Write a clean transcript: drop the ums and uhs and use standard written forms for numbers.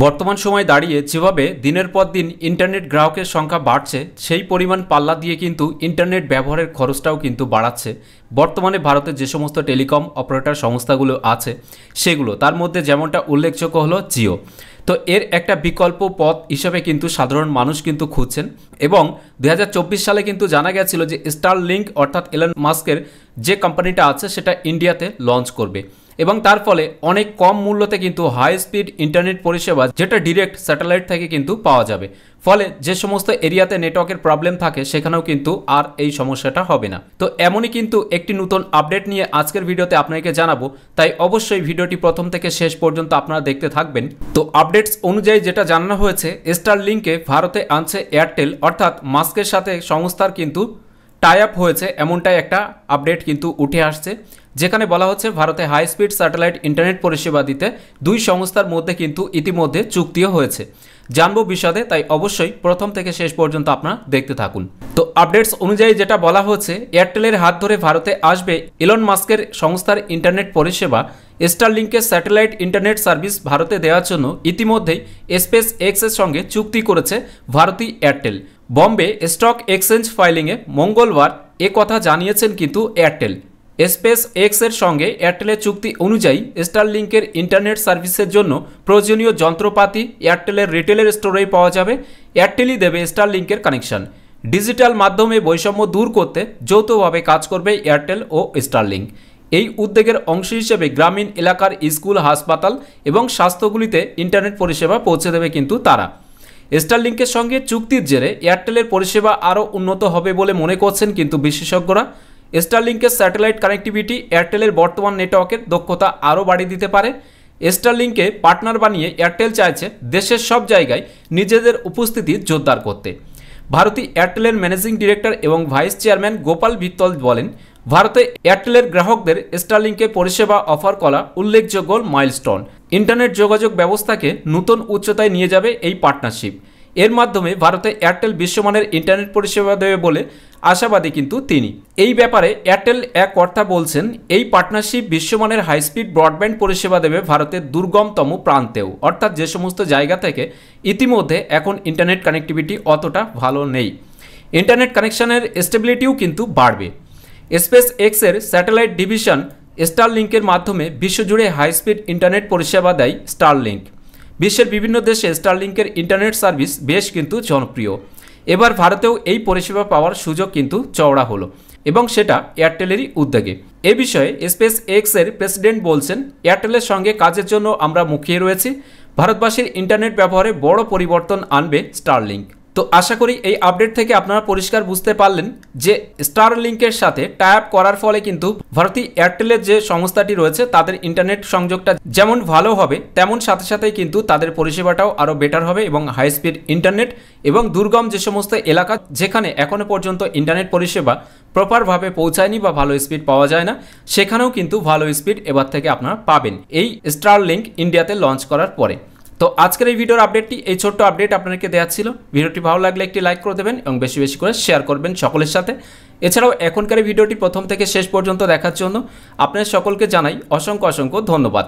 বর্তমান সময়ে দাঁড়িয়ে যেভাবে দিনের পর দিন ইন্টারনেট গ্রাহকের সংখ্যা বাড়ছে, সেই পরিমাণ পাল্লা দিয়ে কিন্তু ইন্টারনেট ব্যবহারের খরচটাও কিন্তু বাড়াচ্ছে। বর্তমানে ভারতের যে সমস্ত টেলিকম অপারেটর সংস্থাগুলো আছে সেগুলো, তার মধ্যে যেমনটা উল্লেখযোগ্য হলো জিও। তো এর একটা বিকল্প পথ হিসাবে কিন্তু সাধারণ মানুষ কিন্তু খুঁজছেন, এবং 2024 সালে কিন্তু জানা গেছিল যে স্টারলিংক অর্থাৎ এলন মাস্কের যে কোম্পানিটা আছে সেটা ইন্ডিয়াতে লঞ্চ করবে, এবং তার ফলে অনেক কম মূল্যতে কিন্তু হাই স্পিড ইন্টারনেট পরিষেবা যেটা ডিরেক্ট স্যাটেলাইট থেকে কিন্তু পাওয়া যাবে। ফলে যে সমস্ত এরিয়াতে নেটওয়ার্কের প্রবলেম থাকে সেখানেও কিন্তু আর এই সমস্যাটা হবে না। তো এমনই কিন্তু একটি নতুন আপডেট নিয়ে আজকের ভিডিওতে আপনাকে জানাবো, তাই অবশ্যই ভিডিওটি প্রথম থেকে শেষ পর্যন্ত আপনারা দেখতে থাকবেন। তো আপডেটস অনুযায়ী যেটা জানানো হয়েছে, স্টারলিংকে ভারতে আনছে এয়ারটেল, অর্থাৎ মাস্কের সাথে সংস্থার কিন্তু টাই আপ হয়েছে, এমনটাই একটা আপডেট কিন্তু উঠে আসছে, যেখানে বলা হচ্ছে ভারতে হাই স্পিড স্যাটেলাইট ইন্টারনেট পরিষেবা দিতে দুই সংস্থার মধ্যে কিন্তু ইতিমধ্যে চুক্তিও হয়েছে। জানবো বিশদে, তাই অবশ্যই প্রথম থেকে শেষ পর্যন্ত আপনারা দেখতে থাকুন। তো আপডেটস অনুযায়ী যেটা বলা হচ্ছে, এয়ারটেলের হাত ধরে ভারতে আসবে এলন মাস্কের সংস্থার ইন্টারনেট পরিষেবা। স্টারলিংকের স্যাটেলাইট ইন্টারনেট সার্ভিস ভারতে দেওয়ার জন্য ইতিমধ্যেই স্পেস এক্সের সঙ্গে চুক্তি করেছে Bharti Airtel. Bombay stock exchange ফাইলিংয়ে মঙ্গলবার এ কথা জানিয়েছেন কিন্তু এয়ারটেল। স্পেস এক্সের সঙ্গে এয়ারটেলের চুক্তি অনুযায়ী স্টারলিংকের ইন্টারনেট সার্ভিসের জন্য প্রয়োজনীয় যন্ত্রপাতি এয়ারটেলের রিটেলের স্টোরেই পাওয়া যাবে। এয়ারটেলই দেবে স্টারলিংকের কানেকশন। ডিজিটাল মাধ্যমে বৈষম্য দূর করতে যৌথভাবে কাজ করবে এয়ারটেল ও স্টারলিংক। এই উদ্যোগের অংশ হিসেবে গ্রামীণ এলাকার স্কুল, হাসপাতাল এবং স্বাস্থ্যগুলিতে ইন্টারনেট পরিষেবা পৌঁছে দেবে কিন্তু তারা। স্টারলিংকের সঙ্গে চুক্তির জেরে এয়ারটেলের পরিষেবা আরও উন্নত হবে বলে মনে করছেন কিন্তু বিশেষজ্ঞরা। স্টারলিংকের স্যাটেলাইট কানেক্টিভিটি এয়ারটেলের বর্তমান নেটওয়ার্কের দক্ষতা আরও বাড়িয়ে দিতে পারে। স্টারলিংকে পার্টনার বানিয়ে এয়ারটেল চাইছে দেশের সব জায়গায় নিজেদের উপস্থিতি জোরদার করতে। ভারতী এয়ারটেলের ম্যানেজিং ডিরেক্টর এবং ভাইস চেয়ারম্যান গোপাল ভিত্তল বলেন, ভারতে এয়ারটেলের গ্রাহকদের স্টারলিংকে পরিষেবা অফার করা উল্লেখযোগ্য মাইলস্টোন। ইন্টারনেট যোগাযোগ ব্যবস্থাকে নতুন উচ্চতায় নিয়ে যাবে এই পার্টনারশিপ। এর মাধ্যমে ভারতে এয়ারটেল বিশ্বমানের ইন্টারনেট পরিষেবা দেবে বলে আশাবাদী কিন্তু তিনি। এই ব্যাপারে এয়ারটেল এক কর্তা বলছেন, এই পার্টনারশিপ বিশ্বমানের হাইস্পিড ব্রডব্যান্ড পরিষেবা দেবে ভারতের দুর্গমতম প্রান্তেও, অর্থাৎ যে সমস্ত জায়গা থেকে ইতিমধ্যে এখন ইন্টারনেট কানেক্টিভিটি অতটা ভালো নেই। ইন্টারনেট কানেকশনের স্টেবিলিটিও কিন্তু বাড়বে। স্পেস এক্সের স্যাটেলাইট ডিভিশন স্টারলিংকের মাধ্যমে বিশ্বজুড়ে হাইস্পিড ইন্টারনেট পরিষেবা দেয় স্টারলিংক। বিশ্বের বিভিন্ন দেশে স্টারলিংকের ইন্টারনেট সার্ভিস বেশ কিন্তু জনপ্রিয়। এবার ভারতেও এই পরিষেবা পাওয়ার সুযোগ কিন্তু চওড়া হলো, এবং সেটা এয়ারটেলেরই উদ্যোগে। এ বিষয়ে স্পেস এক্সের প্রেসিডেন্ট বলছেন, এয়ারটেলের সঙ্গে কাজের জন্য আমরা মুখিয়ে রয়েছি। ভারতবাসীর ইন্টারনেট ব্যবহারে বড় পরিবর্তন আনবে স্টারলিংক। তো আশা করি এই আপডেট থেকে আপনারা পরিষ্কার বুঝতে পারলেন যে স্টারলিংকের সাথে টাই আপ করার ফলে কিন্তু ভারতী এয়ারটেলের যে সংস্থাটি রয়েছে তাদের ইন্টারনেট সংযোগটা যেমন ভালো হবে, তেমন সাথে সাথেই কিন্তু তাদের পরিষেবাটাও আরও বেটার হবে, এবং হাই স্পিড ইন্টারনেট এবং দুর্গম যে সমস্ত এলাকা যেখানে এখনও পর্যন্ত ইন্টারনেট পরিষেবা প্রপারভাবে পৌঁছায়নি বা ভালো স্পিড পাওয়া যায় না, সেখানেও কিন্তু ভালো স্পিড এবার থেকে আপনারা পাবেন এই স্টারলিংক ইন্ডিয়াতে লঞ্চ করার পরে। তো আজকের এই ভিডিওর আপডেটটি, এই ছোট্ট আপডেট আপনাদেরকে দেওয়া ছিল। ভিডিওটি ভালো লাগলে একটি লাইক করে দেবেন এবং বেশি বেশি করে শেয়ার করবেন সকলের সাথে। এছাড়াও এখনকার এই ভিডিওটি প্রথম থেকে শেষ পর্যন্ত দেখার জন্য আপনাদের সকলকে জানাই অসংখ্য অসংখ্য ধন্যবাদ।